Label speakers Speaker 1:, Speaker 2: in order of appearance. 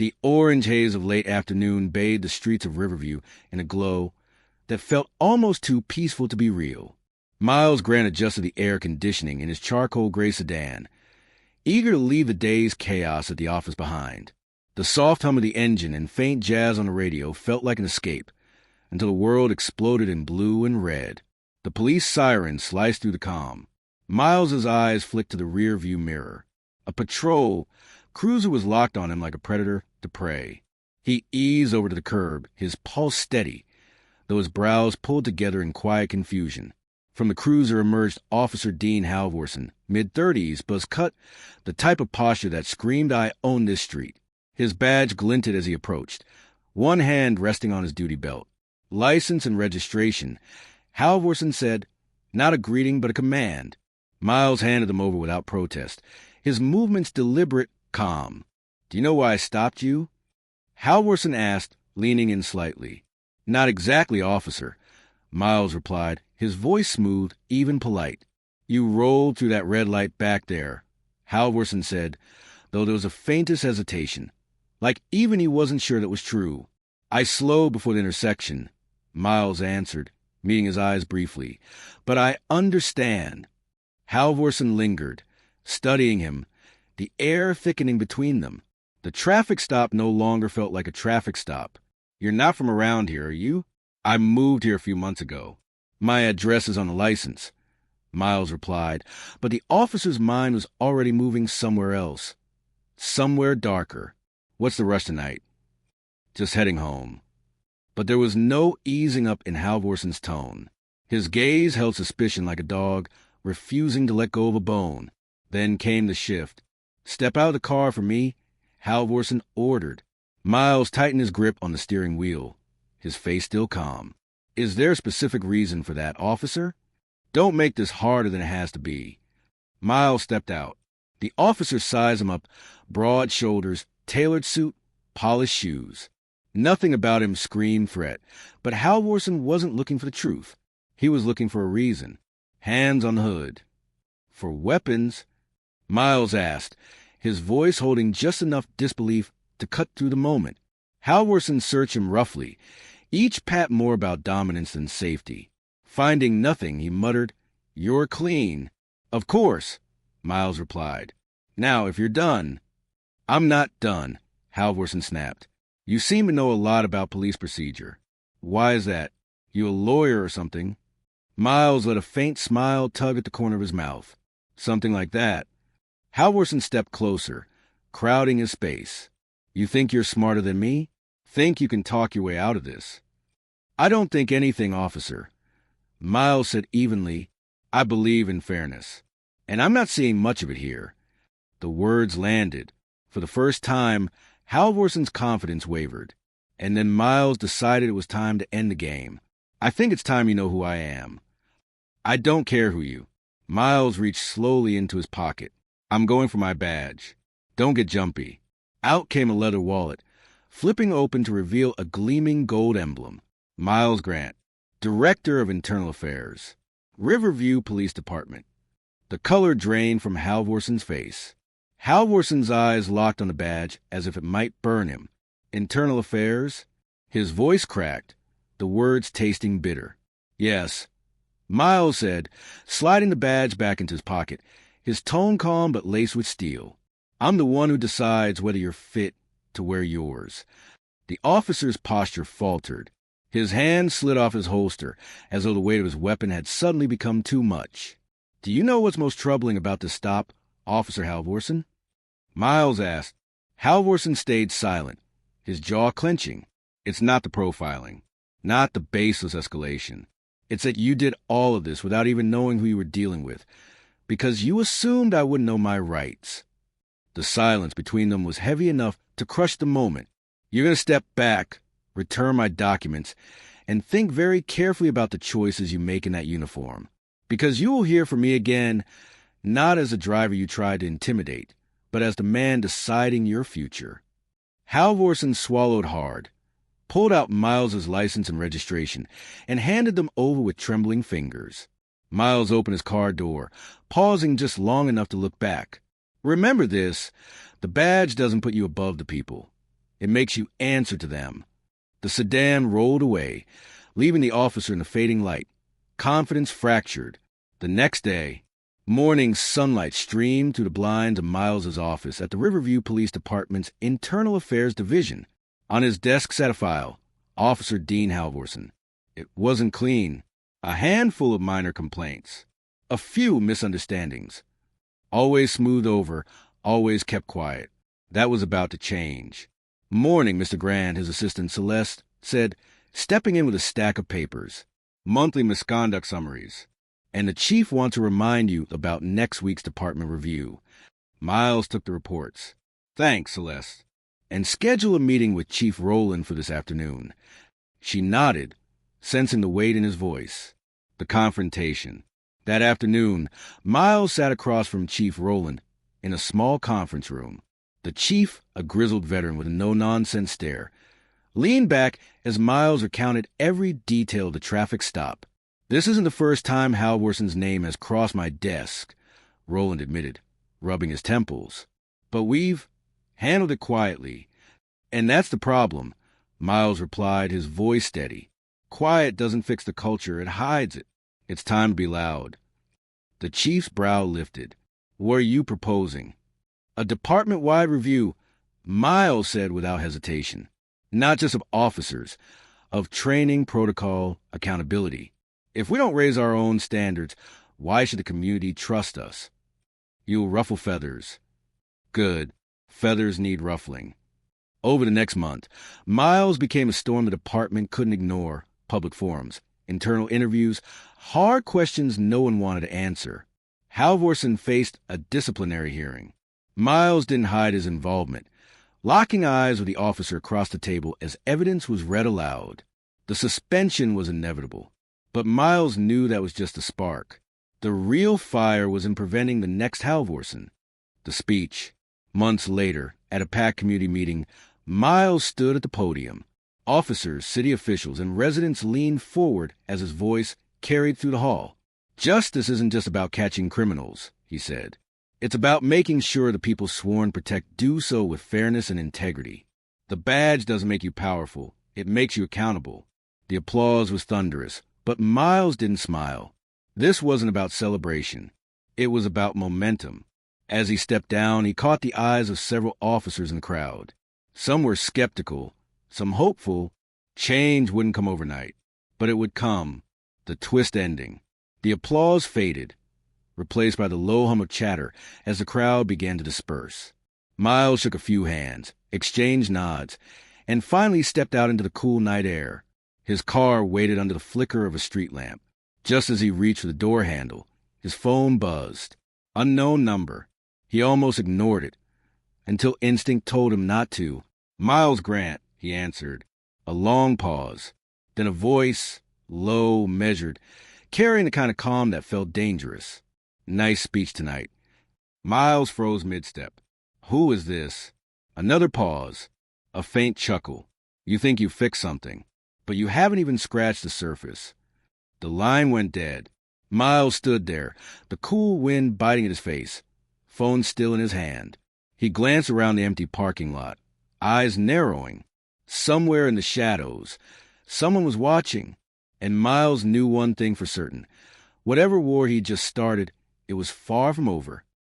Speaker 1: The orange haze of late afternoon bathed the streets of Riverview in a glow that felt almost too peaceful to be real. Miles Grant adjusted the air conditioning in his charcoal gray sedan, eager to leave the day's chaos at the office behind. The soft hum of the engine and faint jazz on the radio felt like an escape, until the world exploded in blue and red. The police siren sliced through the calm. Miles's eyes flicked to the rear-view mirror. A patrol cruiser was locked on him like a predator to prey. He eased over to the curb, his pulse steady, though his brows pulled together in quiet confusion. From the cruiser emerged Officer Dean Halvorson, mid-30s, buzz-cut, the type of posture that screamed, "I own this street." His badge glinted as he approached, one hand resting on his duty belt. "License and registration," Halvorson said, not a greeting but a command. Miles handed them over without protest, his movements deliberate, calm. "Do you know why I stopped you?" Halvorson asked, leaning in slightly. "Not exactly, officer," Miles replied, his voice smooth, even polite. "You rolled through that red light back there," Halvorson said, though there was the faintest hesitation, like even he wasn't sure that was true. "I slowed before the intersection," Miles answered, meeting his eyes briefly. "But I understand." Halvorson lingered, studying him, the air thickening between them. The traffic stop no longer felt like a traffic stop. "You're not from around here, are you?" "I moved here a few months ago." "My address is on the license," Miles replied, but the officer's mind was already moving somewhere else. Somewhere darker. "What's the rush tonight?" "Just heading home." But there was no easing up in Halvorson's tone. His gaze held suspicion like a dog, refusing to let go of a bone. Then came the shift. "Step out of the car for me," Halvorson ordered. Miles tightened his grip on the steering wheel, his face still calm. "Is there a specific reason for that, officer?" "Don't make this harder than it has to be." Miles stepped out. The officer sized him up, broad shoulders, tailored suit, polished shoes. Nothing about him screamed threat, but Halvorson wasn't looking for the truth. He was looking for a reason. Hands on the hood. "For weapons?" Miles asked, his voice holding just enough disbelief to cut through the moment. Halvorson searched him roughly, each pat more about dominance than safety. Finding nothing, he muttered, "You're clean." "Of course," Miles replied. "Now, if you're done." "I'm not done," Halvorson snapped. "You seem to know a lot about police procedure." "Why is that? You a lawyer or something?" Miles let a faint smile tug at the corner of his mouth. "Something like that." Halvorson stepped closer, crowding his space. "You think you're smarter than me? Think you can talk your way out of this?" "I don't think anything, officer." Miles said evenly, "I believe in fairness. And I'm not seeing much of it here." The words landed. For the first time, Halvorson's confidence wavered. And then Miles decided it was time to end the game. "I think it's time you know who I am." "I don't care who you." Miles reached slowly into his pocket. "I'm going for my badge." "Don't get jumpy." Out came a leather wallet, flipping open to reveal a gleaming gold emblem. Miles Grant, Director of Internal Affairs, Riverview Police Department. The color drained from Halvorson's face. Halvorson's eyes locked on the badge as if it might burn him. "Internal Affairs?" His voice cracked, the words tasting bitter. "Yes," Miles said, sliding the badge back into his pocket, his tone calm but laced with steel. "I'm the one who decides whether you're fit to wear yours." The officer's posture faltered. His hand slid off his holster, as though the weight of his weapon had suddenly become too much. "Do you know what's most troubling about this stop, Officer Halvorson?" Miles asked. Halvorson stayed silent, his jaw clenching. "It's not the profiling, not the baseless escalation. It's that you did all of this without even knowing who you were dealing with, because you assumed I wouldn't know my rights." The silence between them was heavy enough to crush the moment. "You're going to step back, return my documents, and think very carefully about the choices you make in that uniform. Because you will hear from me again, not as the driver you tried to intimidate, but as the man deciding your future." Halvorson swallowed hard, pulled out Miles's license and registration, and handed them over with trembling fingers. Miles opened his car door, pausing just long enough to look back. "Remember this, the badge doesn't put you above the people. It makes you answer to them. The sedan rolled away, leaving the officer in the fading light, confidence fractured. The next day, morning sunlight streamed through the blinds of Miles's office at the Riverview Police Department's Internal Affairs Division. On his desk sat a file, Officer Dean Halvorson. It wasn't clean. A handful of minor complaints. A few misunderstandings. Always smoothed over, always kept quiet. That was about to change. "Morning, Mr. Grant," his assistant Celeste said, stepping in with a stack of papers. "Monthly misconduct summaries. And the chief wants to remind you about next week's department review." Miles took the reports. "Thanks, Celeste. And schedule a meeting with Chief Rowland for this afternoon." She nodded, sensing the weight in his voice. The confrontation. That afternoon, Miles sat across from Chief Rowland in a small conference room. The chief, a grizzled veteran with a no-nonsense stare, leaned back as Miles recounted every detail of the traffic stop. "This isn't the first time Halvorson's name has crossed my desk," Rowland admitted, rubbing his temples. "But we've handled it quietly. And that's the problem," Miles replied, his voice steady. "Quiet doesn't fix the culture, it hides it. It's time to be loud." The chief's brow lifted. "What are you proposing?" "A department-wide review," Miles said without hesitation. "Not just of officers, of training, protocol, accountability. If we don't raise our own standards, why should the community trust us?" "You'll ruffle feathers." "Good. Feathers need ruffling." Over the next month, Miles became a storm the department couldn't ignore. Public forums, internal interviews, hard questions no one wanted to answer. Halvorson faced a disciplinary hearing. Miles didn't hide his involvement, locking eyes with the officer across the table as evidence was read aloud. The suspension was inevitable, but Miles knew that was just a spark. The real fire was in preventing the next Halvorson. The speech. Months later, at a packed community meeting, Miles stood at the podium. Officers, city officials, and residents leaned forward as his voice carried through the hall. "Justice isn't just about catching criminals," he said. "It's about making sure the people sworn to protect do so with fairness and integrity. The badge doesn't make you powerful. It makes you accountable." The applause was thunderous, but Miles didn't smile. This wasn't about celebration. It was about momentum. As he stepped down, he caught the eyes of several officers in the crowd. Some were skeptical, some hopeful. Change wouldn't come overnight, but it would come. The twist ending. The applause faded, replaced by the low hum of chatter as the crowd began to disperse. Miles shook a few hands, exchanged nods, and finally stepped out into the cool night air. His car waited under the flicker of a street lamp. Just as he reached for the door handle, his phone buzzed. Unknown number. He almost ignored it, until instinct told him not to. "Miles Grant," he answered. A long pause, then a voice, low, measured, carrying the kind of calm that felt dangerous. "Nice speech tonight." Miles froze mid-step. "Who is this?" Another pause, a faint chuckle. "You think you fixed something, but you haven't even scratched the surface." The line went dead. Miles stood there, the cool wind biting at his face, phone still in his hand. He glanced around the empty parking lot, eyes narrowing. Somewhere in the shadows, someone was watching, and Miles knew one thing for certain. Whatever war he'd just started, it was far from over.